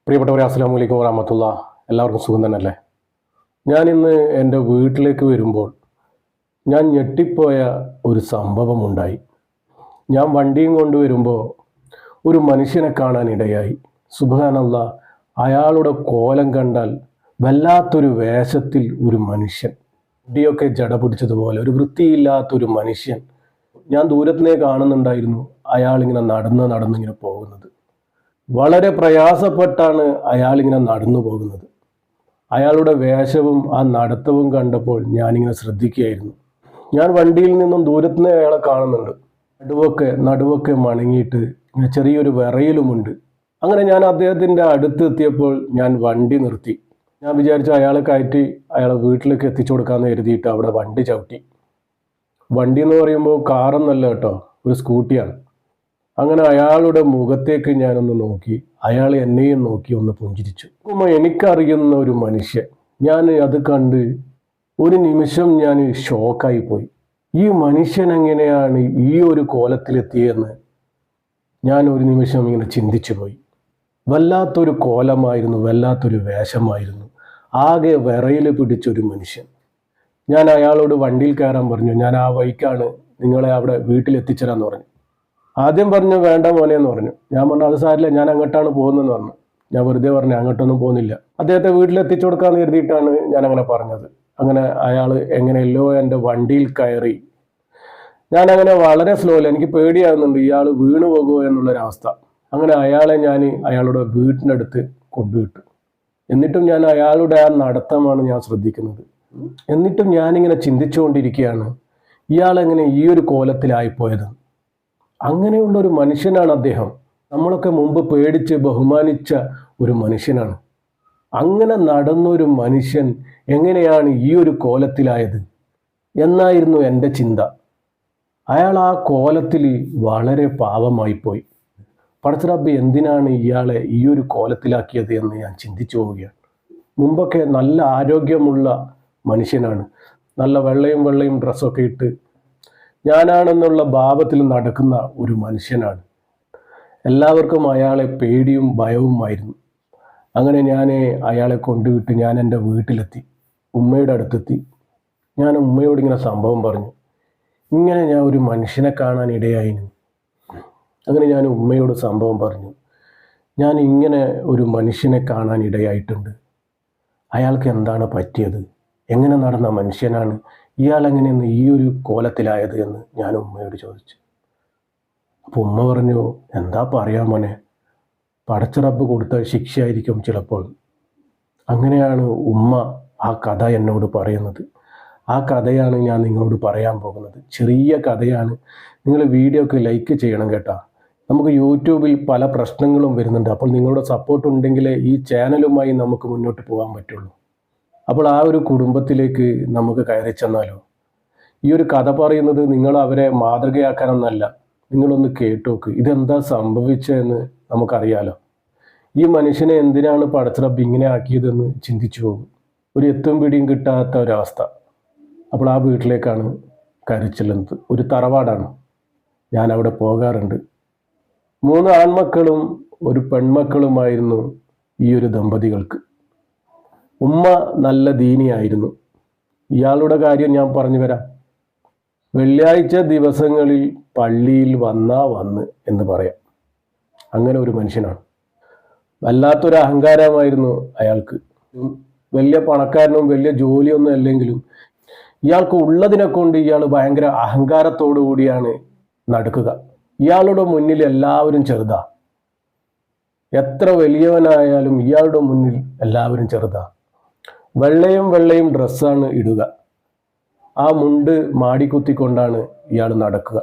പ്രിയപ്പെട്ടവരെ, അസ്സലാമു അലൈക്കും വറഹ്മത്തുള്ളാ. എല്ലാവർക്കും സുഖം തന്നെയല്ലേ? ഞാനിന്ന് എൻ്റെ വീട്ടിലേക്ക് വരുമ്പോൾ ഞാൻ ഞെട്ടിപ്പോയ ഒരു സംഭവമുണ്ടായി. ഞാൻ വണ്ടിയും കൊണ്ടുവരുമ്പോൾ ഒരു മനുഷ്യനെ കാണാൻ ഇടയായി. സുബ്ഹാനല്ലാഹ്, അയാളുടെ കോലം കണ്ടാൽ വല്ലാത്തൊരു വേഷത്തിൽ ഒരു മനുഷ്യൻ, മുടിയൊക്കെ ജട പിടിച്ചതുപോലെ ഒരു വൃത്തിയില്ലാത്തൊരു മനുഷ്യൻ. ഞാൻ ദൂരത്തിനേ കാണുന്നുണ്ടായിരുന്നു അയാളിങ്ങനെ നടന്നിങ്ങനെ പോകുന്നത്. വളരെ പ്രയാസപ്പെട്ടാണ് അയാളിങ്ങനെ നടന്നു പോകുന്നത്. അയാളുടെ വേഷവും ആ നടത്തവും കണ്ടപ്പോൾ ഞാനിങ്ങനെ ശ്രദ്ധിക്കുകയായിരുന്നു. ഞാൻ വണ്ടിയിൽ നിന്നും ദൂരത്തുനിന്ന് അയാളെ കാണുന്നുണ്ട്. നടുവൊക്കെ മണങ്ങിയിട്ട് ഇങ്ങനെ ചെറിയൊരു വിറയലുമുണ്ട്. അങ്ങനെ ഞാൻ അദ്ദേഹത്തിൻ്റെ അടുത്ത് എത്തിയപ്പോൾ ഞാൻ വണ്ടി നിർത്തി. ഞാൻ വിചാരിച്ചു അയാളെ കയറ്റി അയാളെ വീട്ടിലേക്ക് എത്തിച്ചു കൊടുക്കാമെന്ന് കരുതിയിട്ട് അവിടെ വണ്ടി ചവിട്ടി. വണ്ടി എന്ന് പറയുമ്പോൾ കാറൊന്നല്ല കേട്ടോ, ഒരു സ്കൂട്ടിയാണ്. അങ്ങനെ അയാളുടെ മുഖത്തേക്ക് ഞാനൊന്ന് നോക്കി, അയാൾ എന്നെയും നോക്കി ഒന്ന് പുഞ്ചിരിച്ചു. എനിക്കറിയുന്ന ഒരു മനുഷ്യൻ. ഞാൻ അത് കണ്ട് ഒരു നിമിഷം ഞാൻ ഷോക്കായി പോയി. ഈ മനുഷ്യൻ എങ്ങനെയാണ് ഈ ഒരു കോലത്തിലെത്തിയെന്ന് ഞാൻ ഒരു നിമിഷം ഇങ്ങനെ ചിന്തിച്ചു പോയി. വല്ലാത്തൊരു കോലമായിരുന്നു, വല്ലാത്തൊരു വേഷമായിരുന്നു. ആകെ വിറയിൽ പിടിച്ചൊരു മനുഷ്യൻ. ഞാൻ അയാളോട് വണ്ടിയിൽ കയറാൻ പറഞ്ഞു. ഞാൻ ആ വഴിക്കാണ്, നിങ്ങളെ അവിടെ വീട്ടിലെത്തിച്ചേരാന്ന് പറഞ്ഞു. ആദ്യം പറഞ്ഞു വേണ്ട മോനെ എന്ന് പറഞ്ഞു. ഞാൻ പറഞ്ഞു അത് സാരില്ല, ഞാൻ അങ്ങോട്ടാണ് പോകുന്നതെന്ന് പറഞ്ഞു. ഞാൻ വെറുതെ പറഞ്ഞു അങ്ങോട്ടൊന്നും പോകുന്നില്ല, അദ്ദേഹത്തെ വീട്ടിലെത്തിച്ചു കൊടുക്കാമെന്ന് കരുതിയിട്ടാണ് ഞാൻ അങ്ങനെ പറഞ്ഞത്. അങ്ങനെ അയാൾ എങ്ങനെയല്ലോ എൻ്റെ വണ്ടിയിൽ കയറി. ഞാൻ അങ്ങനെ വളരെ സ്ലോയിൽ, എനിക്ക് പേടിയാകുന്നുണ്ട് ഇയാൾ വീണു പോകുമോ എന്നുള്ളൊരവസ്ഥ. അങ്ങനെ അയാളെ ഞാൻ അയാളുടെ വീട്ടിനടുത്ത് കൊണ്ടുവിട്ടു. എന്നിട്ടും ഞാൻ അയാളുടെ ആ നടത്തമാണ് ഞാൻ ശ്രദ്ധിക്കുന്നത്. എന്നിട്ടും ഞാനിങ്ങനെ ചിന്തിച്ചുകൊണ്ടിരിക്കുകയാണ്, ഇയാളെങ്ങനെ ഈ ഒരു കോലത്തിലായിപ്പോയത്. അങ്ങനെയുള്ള ഒരു മനുഷ്യനാണ് അദ്ദേഹം. നമ്മളൊക്കെ മുമ്പ് പേടിച്ച് ബഹുമാനിച്ച ഒരു മനുഷ്യനാണ്. അങ്ങനെ നടന്നൊരു മനുഷ്യൻ എങ്ങനെയാണ് ഈ ഒരു കോലത്തിലായത് എന്നായിരുന്നു എൻ്റെ ചിന്ത. അയാൾ ആ കോലത്തിൽ വളരെ പാവമായിപ്പോയി. പടച്ച റബ്ബ് എന്തിനാണ് ഇയാളെ ഈ ഒരു കോലത്തിലാക്കിയത് എന്ന് ഞാൻ ചിന്തിച്ചു പോവുകയാണ്. മുമ്പൊക്കെ നല്ല ആരോഗ്യമുള്ള മനുഷ്യനാണ്, നല്ല വെള്ളയും ഡ്രസ്സൊക്കെ ഇട്ട് ഞാനാണെന്നുള്ള ഭാവത്തിൽ നടക്കുന്ന ഒരു മനുഷ്യനാണ്. എല്ലാവർക്കും അയാളെ പേടിയും ഭയവുമായിരുന്നു. അങ്ങനെ ഞാൻ അയാളെ കൊണ്ടുവിട്ട് ഞാൻ എൻ്റെ വീട്ടിലെത്തി, ഉമ്മയുടെ അടുത്തെത്തി. ഞാൻ ഉമ്മയോട് ഇങ്ങനെ സംഭവം പറഞ്ഞു. ഇങ്ങനെ ഞാൻ ഒരു മനുഷ്യനെ കാണാൻ ഇടയായിരുന്നു. അങ്ങനെ ഞാൻ ഉമ്മയോട് സംഭവം പറഞ്ഞു. ഞാൻ ഇങ്ങനെ ഒരു മനുഷ്യനെ കാണാൻ ഇടയായിട്ടുണ്ട്. അയാൾക്ക് എന്താണ് പറ്റിയത്, എങ്ങനെ നടന്ന മനുഷ്യനാണ്, ഇയാളെങ്ങനെയെന്ന് ഈ ഒരു കോലത്തിലായത് എന്ന് ഞാൻ ഉമ്മയോട് ചോദിച്ചു. അപ്പോൾ ഉമ്മ പറഞ്ഞു, എന്താ പറയാ മോനെ, പടച്ച റബ്ബ് കൊടുത്ത ശിക്ഷയായിരിക്കും ചിലപ്പോൾ. അങ്ങനെയാണ് ഉമ്മ ആ കഥ എന്നോട് പറയുന്നത്. ആ കഥയാണ് ഞാൻ നിങ്ങളോട് പറയാൻ പോകുന്നത്. ചെറിയ കഥയാണ്. നിങ്ങൾ വീഡിയോക്ക് ലൈക്ക് ചെയ്യണം കേട്ടോ. നമുക്ക് യൂട്യൂബിൽ പല പ്രശ്നങ്ങളും വരുന്നുണ്ട്. അപ്പോൾ നിങ്ങളുടെ സപ്പോർട്ട് ഉണ്ടെങ്കിലേ ഈ ചാനലുമായി നമുക്ക് മുന്നോട്ട് പോകാൻ പറ്റുള്ളൂ. അപ്പോൾ ആ ഒരു കുടുംബത്തിലേക്ക് നമുക്ക് കയറി ചെന്നാലോ. ഈ ഒരു കഥ പറയുന്നത് നിങ്ങൾ അവരെ മാതൃകയാക്കാനൊന്നല്ല, നിങ്ങളൊന്ന് കേട്ടോക്ക്, ഇതെന്താ സംഭവിച്ചതെന്ന് നമുക്കറിയാലോ. ഈ മനുഷ്യനെ എന്തിനാണ് പടച്ച റബ്ബ് ഇങ്ങനെ ആക്കിയതെന്ന് ചിന്തിച്ചു പോകും. ഒരു എത്തും പിടിയും കിട്ടാത്ത ഒരവസ്ഥ. അപ്പോൾ ആ വീട്ടിലേക്കാണ് കയറി ചെല്ലുന്നത്. ഒരു തറവാടാണ്. ഞാൻ അവിടെ പോകാറുണ്ട്. 3 ആൺമക്കളും ഒരു പെൺമക്കളുമായിരുന്നു ഈ ഒരു ദമ്പതികൾക്ക്. ഉമ്മ നല്ല ദീനിയായിരുന്നു. ഇയാളുടെ കാര്യം ഞാൻ പറഞ്ഞു വരാം. വെള്ളിയാഴ്ച ദിവസങ്ങളിൽ പള്ളിയിൽ വന്ന് എന്ന് പറയാം. അങ്ങനെ ഒരു മനുഷ്യനാണ്. വല്ലാത്തൊരു അഹങ്കാരമായിരുന്നു അയാൾക്ക്. വലിയ പണക്കാരനും വലിയ ജോലിയൊന്നും അല്ലെങ്കിലും ഇയാൾക്ക് ഉള്ളതിനെ കൊണ്ട് ഇയാൾ ഭയങ്കര അഹങ്കാരത്തോടു കൂടിയാണ് നടക്കുക. ഇയാളുടെ മുന്നിൽ എല്ലാവരും ചെറുതാ. എത്ര വലിയവനായാലും ഇയാളുടെ മുന്നിൽ എല്ലാവരും ചെറുതാ. വെള്ളയും ഡ്രസ്സാണ് ഇടുക. ആ മുണ്ട് മാടിക്കുത്തിക്കൊണ്ടാണ് ഇയാൾ നടക്കുക.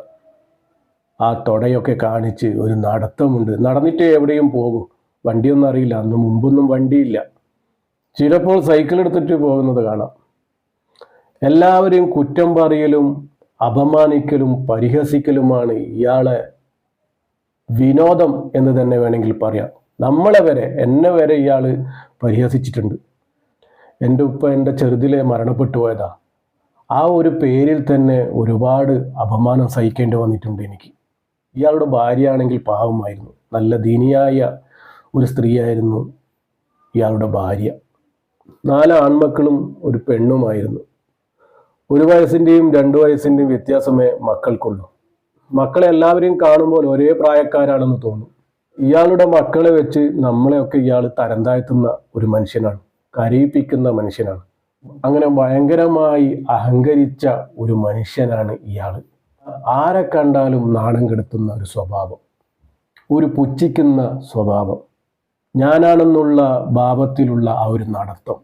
ആ തൊടയൊക്കെ കാണിച്ച് ഒരു നടത്തമുണ്ട്. നടന്നിട്ട് എവിടെയും പോകും. വണ്ടിയൊന്നും അറിയില്ല, അന്ന് മുമ്പൊന്നും വണ്ടിയില്ല. ചിലപ്പോൾ സൈക്കിൾ എടുത്തിട്ട് പോകുന്നത് കാണാം. എല്ലാവരെയും കുറ്റം പറയലും അപമാനിക്കലും പരിഹസിക്കലുമാണ് ഇയാളെ വിനോദം എന്ന് തന്നെ വേണമെങ്കിൽ പറയാം. എന്നെ വരെ ഇയാൾ പരിഹസിച്ചിട്ടുണ്ട്. എൻ്റെ ഉപ്പ എൻ്റെ ചെറുതിലെ മരണപ്പെട്ടു പോയതാ. ആ ഒരു പേരിൽ തന്നെ ഒരുപാട് അപമാനം സഹിക്കേണ്ടി വന്നിട്ടുണ്ട് എനിക്ക്. ഇയാളുടെ ഭാര്യയാണെങ്കിൽ പാവമായിരുന്നു, നല്ല ദീനിയായ ഒരു സ്ത്രീയായിരുന്നു. ഇയാളുടെ ഭാര്യ. 4 ആൺമക്കളും ഒരു പെണ്ണുമായിരുന്നു. 1 വയസ്സിൻ്റെയും 2 വയസ്സിൻ്റെയും വ്യത്യാസമേ മക്കൾക്കുള്ളൂ. മക്കളെ എല്ലാവരെയും കാണുമ്പോൾ ഒരേ പ്രായക്കാരാണെന്ന് തോന്നും. ഇയാളുടെ മക്കളെ വെച്ച് നമ്മളെയൊക്കെ ഇയാൾ തരം താഴ്ത്തുന്ന ഒരു മനുഷ്യനാണ്, കരയിപ്പിക്കുന്ന മനുഷ്യനാണ്. അങ്ങനെ ഭയങ്കരമായി അഹങ്കരിച്ച ഒരു മനുഷ്യനാണ് ഇയാൾ. ആരെ കണ്ടാലും നാണം കെടുത്തുന്ന ഒരു സ്വഭാവം, ഒരു പുച്ഛിക്കുന്ന സ്വഭാവം, ഞാനാണെന്നുള്ള ഭാവത്തിലുള്ള ആ ഒരു നടത്തം.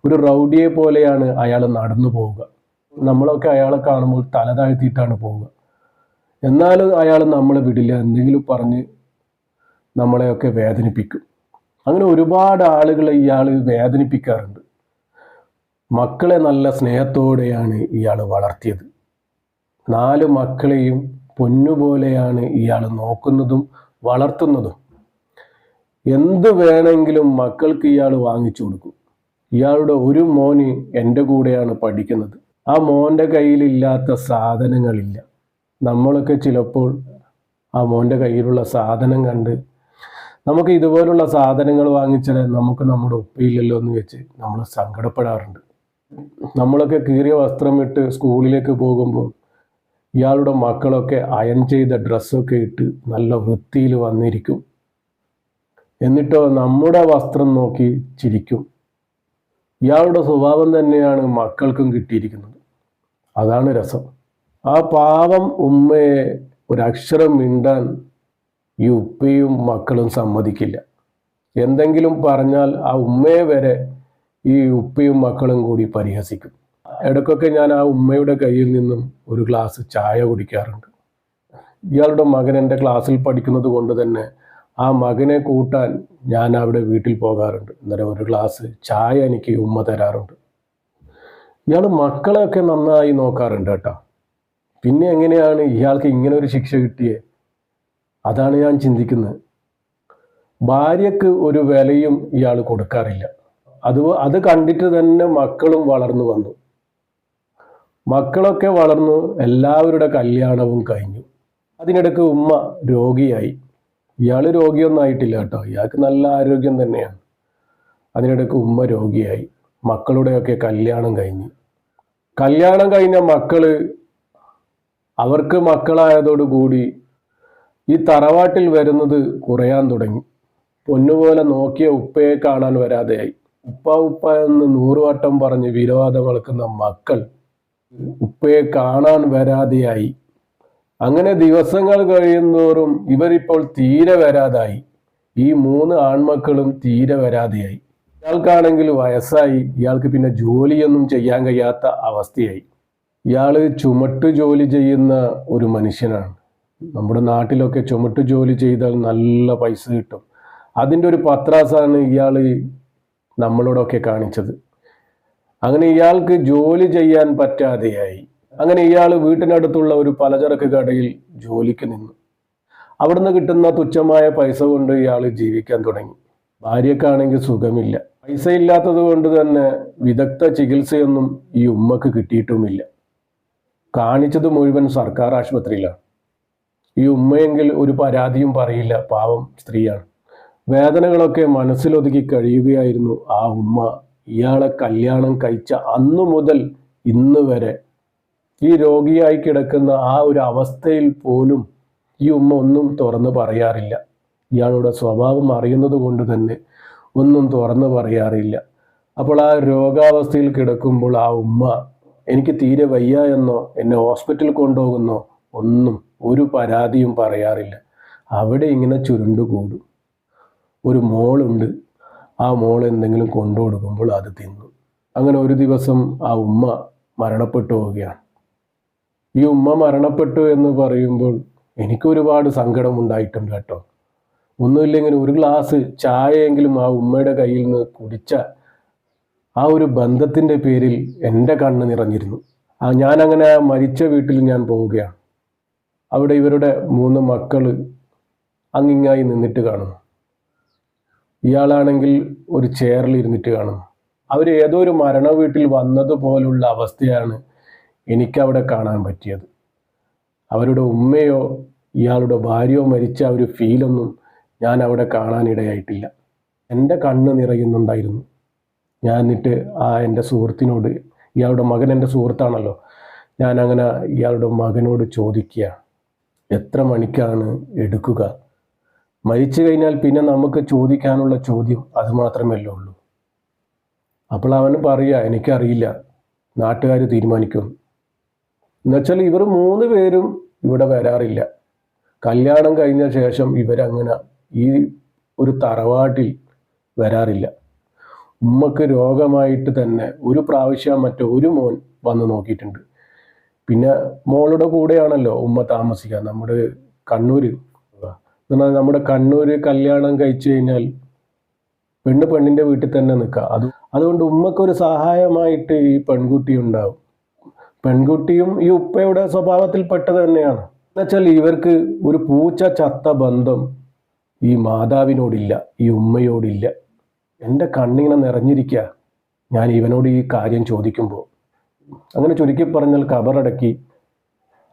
ഒരു റൗഡിയെ പോലെയാണ് അയാൾ നടന്നു പോവുക. നമ്മളൊക്കെ അയാളെ കാണുമ്പോൾ തല താഴ്ത്തിയിട്ടാണ് പോവുക. എന്നാലും അയാൾ നമ്മളെ വിടില്ല, എന്തെങ്കിലും പറഞ്ഞ് നമ്മളെയൊക്കെ വേദനിപ്പിക്കും. അങ്ങനെ ഒരുപാട് ആളുകളെ ഇയാൾ വേദനിപ്പിക്കാറുണ്ട്. മക്കളെ നല്ല സ്നേഹത്തോടെയാണ് ഇയാൾ വളർത്തിയത്. 4 മക്കളെയും പൊന്നുപോലെയാണ് ഇയാൾ നോക്കുന്നതും വളർത്തുന്നതും. എന്ത് വേണമെങ്കിലും മക്കൾക്ക് ഇയാൾ വാങ്ങിച്ചു കൊടുക്കും. ഇയാളുടെ ഒരു മോന് എൻ്റെ കൂടെയാണ് പഠിക്കുന്നത്. ആ മോൻ്റെ കയ്യിലില്ലാത്ത സാധനങ്ങളില്ല. നമ്മളൊക്കെ ചിലപ്പോൾ ആ മോൻ്റെ കയ്യിലുള്ള സാധനം കണ്ട് നമുക്ക് ഇതുപോലുള്ള സാധനങ്ങൾ വാങ്ങിച്ചാൽ നമുക്ക് നമ്മുടെ ഒപ്പയില്ലല്ലോ എന്ന് വെച്ച് നമ്മൾ സങ്കടപ്പെടാറുണ്ട്. നമ്മളൊക്കെ കീറിയ വസ്ത്രം ഇട്ട് സ്കൂളിലേക്ക് പോകുമ്പോൾ ഇയാളുടെ മക്കളൊക്കെ അയൺ ചെയ്ത ഡ്രസ്സൊക്കെ ഇട്ട് നല്ല വൃത്തിയിൽ വന്നിരിക്കും. എന്നിട്ടോ നമ്മുടെ വസ്ത്രം നോക്കി ചിരിക്കും. ഇയാളുടെ സ്വഭാവം തന്നെയാണ് മക്കൾക്കും കിട്ടിയിരിക്കുന്നത്. അതാണ് രസം. ആ പാവം ഉമ്മയെ ഒരക്ഷരം മിണ്ടാൻ ഈ ഉപ്പയും മക്കളും സമ്മതിക്കില്ല. എന്തെങ്കിലും പറഞ്ഞാൽ ആ ഉമ്മയെ വരെ ഈ ഉപ്പയും മക്കളും കൂടി പരിഹസിക്കും. ഇടയ്ക്കൊക്കെ ഞാൻ ആ ഉമ്മയുടെ കയ്യിൽ നിന്നും ഒരു ഗ്ലാസ് ചായ കുടിക്കാറുണ്ട്. ഇയാളുടെ മകൻ എൻ്റെ ക്ലാസ്സിൽ പഠിക്കുന്നത് കൊണ്ട് തന്നെ ആ മകനെ കൂട്ടാൻ ഞാൻ അവിടെ വീട്ടിൽ പോകാറുണ്ട്. അന്നേരം ഒരു ഗ്ലാസ് ചായ എനിക്ക് ഉമ്മ തരാറുണ്ട്. ഇയാൾ മക്കളെയൊക്കെ നന്നായി നോക്കാറുണ്ട് കേട്ടോ. പിന്നെ എങ്ങനെയാണ് ഇയാൾക്ക് ഇങ്ങനെ ഒരു ശിക്ഷ കിട്ടിയേ? അതാണ് ഞാൻ ചിന്തിക്കുന്നത്. ഭാര്യക്ക് ഒരു വിലയും ഇയാൾ കൊടുക്കാറില്ല. അത് കണ്ടിട്ട് തന്നെ മക്കളും വളർന്നു വന്നു. മക്കളൊക്കെ വളർന്നു, എല്ലാവരുടെ കല്യാണവും കഴിഞ്ഞു. അതിനിടയ്ക്ക് ഉമ്മ രോഗിയായി. ഇയാൾ രോഗിയൊന്നും ആയിട്ടില്ല കേട്ടോ, ഇയാൾക്ക് നല്ല ആരോഗ്യം തന്നെയാണ്. അതിനിടയ്ക്ക് ഉമ്മ രോഗിയായി. മക്കളുടെയൊക്കെ കല്യാണം കഴിഞ്ഞ മക്കള് അവർക്ക് മക്കളായതോടുകൂടി ഈ തറവാട്ടിൽ വരുന്നത് കുറയാൻ തുടങ്ങി. പൊന്നുപോലെ നോക്കിയ ഉപ്പയെ കാണാൻ വരാതെയായി. ഉപ്പ എന്ന് 100 വട്ടം പറഞ്ഞ് വിരോധം വളക്കുന്ന മക്കൾ ഉപ്പയെ കാണാൻ വരാതെയായി. അങ്ങനെ ദിവസങ്ങൾ കഴിയുന്തോറും ഇവരിപ്പോൾ തീരെ വരാതായി. ഈ 3 ആൺമക്കളും തീരെ വരാതെയായി. ഇയാൾക്കാണെങ്കിൽ വയസ്സായി. ഇയാൾക്ക് പിന്നെ ജോലിയൊന്നും ചെയ്യാൻ കഴിയാത്ത അവസ്ഥയായി. ഇയാൾ ചുമട്ട് ജോലി ചെയ്യുന്ന ഒരു മനുഷ്യനാണ്. നമ്മുടെ നാട്ടിലൊക്കെ ചുമട്ട് ജോലി ചെയ്താൽ നല്ല പൈസ കിട്ടും. അതിൻ്റെ ഒരു പത്രാസാണ് ഇയാൾ നമ്മളോടൊക്കെ കാണിച്ചത്. അങ്ങനെ ഇയാൾക്ക് ജോലി ചെയ്യാൻ പറ്റാതെയായി. അങ്ങനെ ഇയാൾ വീട്ടിനടുത്തുള്ള ഒരു പലചരക്ക് കടയിൽ ജോലിക്ക് നിന്നു. അവിടുന്ന് കിട്ടുന്ന തുച്ഛമായ പൈസ കൊണ്ട് ഇയാൾ ജീവിക്കാൻ തുടങ്ങി. ഭാര്യക്കാണെങ്കിൽ സുഖമില്ല. പൈസ ഇല്ലാത്തത് കൊണ്ട് തന്നെ വിദഗ്ധ ചികിത്സയൊന്നും ഈ ഉമ്മക്ക് കിട്ടിയിട്ടുമില്ല. കാണിച്ചത് മുഴുവൻ സർക്കാർ ആശുപത്രിയിലാണ്. ഈ ഉമ്മയെങ്കിൽ ഒരു പരാതിയും പറയില്ല, പാവം സ്ത്രീയാണ്. വേദനകളൊക്കെ മനസ്സിലൊതുക്കി കഴിയുകയായിരുന്നു ആ ഉമ്മ. ഇയാളെ കല്യാണം കഴിച്ച അന്നു മുതൽ ഇന്ന് വരെ ഈ രോഗിയായി കിടക്കുന്ന ആ ഒരു അവസ്ഥയിൽ പോലും ഈ ഉമ്മ ഒന്നും തുറന്ന് പറയാറില്ല. ഇയാളുടെ സ്വഭാവം അറിയുന്നത് കൊണ്ട് തന്നെ ഒന്നും തുറന്ന് പറയാറില്ല. അപ്പോൾ ആ രോഗാവസ്ഥയിൽ കിടക്കുമ്പോൾ ആ ഉമ്മ എനിക്ക് തീരെ വയ്യ എന്നോ എന്നെ ഹോസ്പിറ്റലിൽ കൊണ്ടുപോകുന്നോ ഒന്നും ഒരു പരാതിയും പറയാറില്ല. അവിടെ ഇങ്ങനെ ചുരുണ്ടുകൂടും. ഒരു മോളുണ്ട്, ആ മോൾ എന്തെങ്കിലും കൊണ്ടു കൊടുക്കുമ്പോൾ അത് തിന്നു. അങ്ങനെ ഒരു ദിവസം ആ ഉമ്മ മരണപ്പെട്ടു പോവുകയാണ്. ഈ ഉമ്മ മരണപ്പെട്ടു എന്ന് പറയുമ്പോൾ എനിക്ക് ഒരുപാട് സങ്കടം ഉണ്ടായിട്ടുണ്ട് കേട്ടോ. ഒന്നുമില്ലെങ്കിൽ ഒരു ഗ്ലാസ് ചായയെങ്കിലും ആ ഉമ്മയുടെ കയ്യിൽ നിന്ന് കുടിച്ച ആ ഒരു ബന്ധത്തിൻ്റെ പേരിൽ എൻ്റെ കണ്ണ് നിറഞ്ഞിരുന്നു. ഞാനങ്ങനെ മരിച്ച വീട്ടിൽ ഞാൻ പോവുകയാണ്. അവിടെ ഇവരുടെ 3 മക്കൾ അങ്ങിങ്ങായി നിന്നിട്ട് കാണുന്നു. ഇയാളാണെങ്കിൽ ഒരു ചെയറിൽ ഇരുന്നിട്ട് കാണുന്നു. അവർ ഏതോ ഒരു മരണ വീട്ടിൽ വന്നതുപോലുള്ള അവസ്ഥയാണ് എനിക്കവിടെ കാണാൻ പറ്റിയത്. അവരുടെ ഉമ്മയോ ഇയാളുടെ ഭാര്യയോ മരിച്ച ഒരു ഫീലൊന്നും ഞാൻ അവിടെ കാണാനിടയായിട്ടില്ല. എൻ്റെ കണ്ണ് നിറയുന്നുണ്ടായിരുന്നു. ഞാൻ എന്നിട്ട് എൻ്റെ സുഹൃത്തിനോട്, ഇയാളുടെ മകൻ എൻ്റെ സുഹൃത്താണല്ലോ, ഞാൻ അങ്ങനെ ഇയാളുടെ മകനോട് ചോദിക്കുക, എത്ര മണിക്കാണ് എടുക്കുക? മരിച്ചു കഴിഞ്ഞാൽ പിന്നെ നമുക്ക് ചോദിക്കാനുള്ള ചോദ്യം അത് മാത്രമല്ലേ ഉള്ളൂ. അപ്പോൾ അവന് പറയുക, എനിക്കറിയില്ല, നാട്ടുകാർ തീരുമാനിക്കും. എന്നുവെച്ചാൽ ഇവർ 3 പേരും ഇവിടെ വരാറില്ല. കല്യാണം കഴിഞ്ഞ ശേഷം ഇവരങ്ങനെ ഈ ഒരു തറവാട്ടിൽ വരാറില്ല. ഉമ്മക്ക് രോഗമായിട്ട് തന്നെ ഒരു പ്രാവശ്യം മറ്റോ ഒരു മോൻ വന്ന് നോക്കിയിട്ടുണ്ട്. പിന്നെ മോളുടെ കൂടെയാണല്ലോ ഉമ്മ താമസിക്കുക. നമ്മുടെ കണ്ണൂർ എന്നാൽ നമ്മുടെ കണ്ണൂർ കല്യാണം കഴിച്ചു കഴിഞ്ഞാൽ പെണ്ണിൻ്റെ വീട്ടിൽ തന്നെ നിൽക്കുക. അതുകൊണ്ട് ഉമ്മക്കൊരു സഹായമായിട്ട് ഈ പെൺകുട്ടി ഉണ്ടാവും. പെൺകുട്ടിയും ഈ ഉപ്പയുടെ സ്വഭാവത്തിൽ പെട്ടത് തന്നെയാണ്. എന്നുവെച്ചാൽ ഇവർക്ക് ഒരു പൂച്ച ചത്ത ബന്ധം ഈ മാതാവിനോടില്ല, ഈ ഉമ്മയോടില്ല. എൻ്റെ കണ്ണിങ്ങനെ നിറഞ്ഞിരിക്കുക ഞാൻ ഇവനോട് ഈ കാര്യം ചോദിക്കുമ്പോൾ. അങ്ങനെ ചുരുക്കി പറഞ്ഞാൽ കബറടക്കി.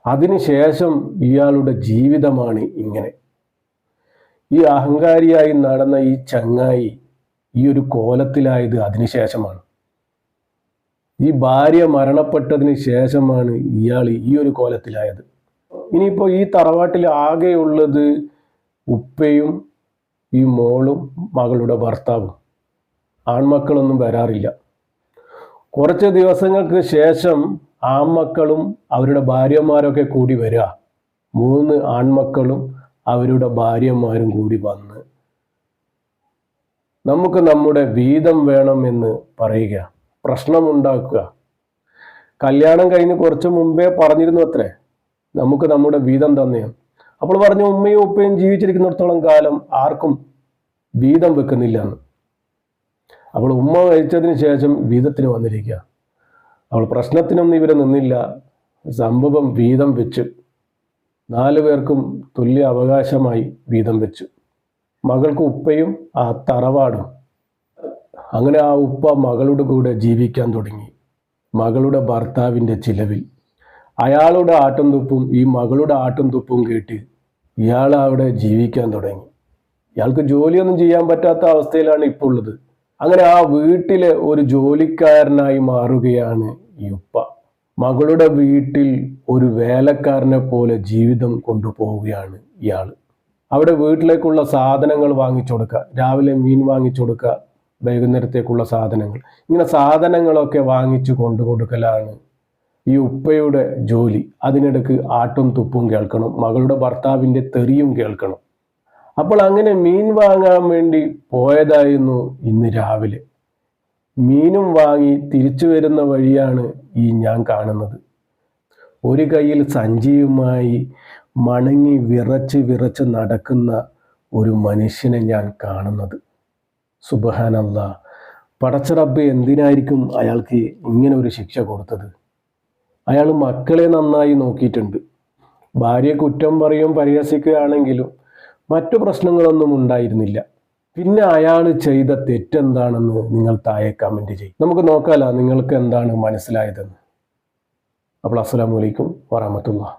അതിനുശേഷം ഇയാളുടെ ജീവിതമാണ് ഇങ്ങനെ. ഈ അഹങ്കാരിയായി നടന്ന ഈ ചങ്ങായി ഈ ഒരു കോലത്തിലായത് അതിനുശേഷമാണ്. ഈ ഭാര്യ മരണപ്പെട്ടതിന് ശേഷമാണ് ഇയാൾ ഈ ഒരു കോലത്തിലായത്. ഇനിയിപ്പോൾ ഈ തറവാട്ടിൽ ആകെയുള്ളത് ഉപ്പയും ഈ മോളും മകളുടെ ഭർത്താവും. ആൺമക്കളൊന്നും വരാറില്ല. കുറച്ച് ദിവസങ്ങൾക്ക് ശേഷം ആൺമക്കളും അവരുടെ ഭാര്യമാരൊക്കെ കൂടി വരിക. 3 ആൺമക്കളും അവരുടെ ഭാര്യമാരും കൂടി വന്ന് നമുക്ക് നമ്മുടെ വീതം വേണമെന്ന് പറയുക, പ്രശ്നമുണ്ടാക്കുക. കല്യാണം കഴിഞ്ഞ് കുറച്ച് മുമ്പേ പറഞ്ഞിരുന്നു അത്രേ, നമുക്ക് നമ്മുടെ വീതം തന്നെയാണ്. അപ്പോൾ പറഞ്ഞു, ഉമ്മയും ഉപ്പയും ജീവിച്ചിരിക്കുന്നിടത്തോളം കാലം ആർക്കും വീതം വെക്കുന്നില്ല എന്ന്. അവൾ ഉമ്മ മരിച്ചതിന് ശേഷം വീതത്തിന് വന്നിരിക്കുക. അവൾ പ്രശ്നത്തിനൊന്നും ഇവരെ നിന്നില്ല. സംഭവം വീതം വെച്ച് 4 പേർക്കും തുല്യ അവകാശമായി വീതം വെച്ചു. മകൾക്ക് ഉപ്പയും ആ തറവാടും. അങ്ങനെ ആ ഉപ്പ മകളുടെ കൂടെ ജീവിക്കാൻ തുടങ്ങി, മകളുടെ ഭർത്താവിൻ്റെ ചിലവിൽ. അയാളുടെ ആട്ടും തുപ്പും ഈ മകളുടെ ആട്ടും തുപ്പും കേട്ട് ഇയാൾ അവിടെ ജീവിക്കാൻ തുടങ്ങി. ഇയാൾക്ക് ജോലിയൊന്നും ചെയ്യാൻ പറ്റാത്ത അവസ്ഥയിലാണ് ഇപ്പോൾ ഉള്ളത്. അങ്ങനെ ആ വീട്ടിലെ ഒരു ജോലിക്കാരനായി മാറുകയാണ് ഈ ഉപ്പ. മകളുടെ വീട്ടിൽ ഒരു വേലക്കാരനെ പോലെ ജീവിതം കൊണ്ടുപോവുകയാണ് ഇയാൾ. അവിടെ വീട്ടിലേക്കുള്ള സാധനങ്ങൾ വാങ്ങിച്ചു കൊടുക്കുക, രാവിലെ മീൻ വാങ്ങിച്ചു കൊടുക്കുക, വൈകുന്നേരത്തേക്കുള്ള സാധനങ്ങൾ, ഇങ്ങനെ സാധനങ്ങളൊക്കെ വാങ്ങിച്ചു കൊണ്ടു കൊടുക്കലാണ് ഈ ഉപ്പയുടെ ജോലി. അതിനിടയ്ക്ക് ആട്ടും തുപ്പും കേൾക്കണം, മകളുടെ ഭർത്താവിൻ്റെ തെറിയും കേൾക്കണം. അപ്പോൾ അങ്ങനെ മീൻ വാങ്ങാൻ വേണ്ടി പോയതായിരുന്നു ഇന്ന് രാവിലെ. മീനും വാങ്ങി തിരിച്ചു വരുന്ന വഴിയാണ് ഈ ഞാൻ കാണുന്നത്. ഒരു കയ്യിൽ സഞ്ചിയുമായി മണങ്ങി വിറച്ച് നടക്കുന്ന ഒരു മനുഷ്യനെ ഞാൻ കാണുന്നത്. സുബ്ഹാനല്ലാഹ്, പടച്ച റബ്ബ് എന്തിനായിരിക്കും അയാൾക്ക് ഇങ്ങനെ ഒരു ശിക്ഷ കൊടുത്തത്? അയാൾ മക്കളെ നന്നായി നോക്കിയിട്ടുണ്ട്. ഭാര്യയെ കുറ്റം പറയും പരിഹസിക്കുകയാണെങ്കിലും മറ്റു പ്രശ്നങ്ങളൊന്നും ഉണ്ടായിരുന്നില്ല. പിന്നെ അയാൾ ചെയ്ത തെറ്റെന്താണെന്ന് നിങ്ങൾ താഴെ കമൻറ്റ് ചെയ്യും. നമുക്ക് നോക്കാമല്ലോ നിങ്ങൾക്ക് എന്താണ് മനസ്സിലായതെന്ന്. അപ്പോൾ അസ്സലാമു അലൈക്കും വറഹ്മത്തുള്ളാഹി.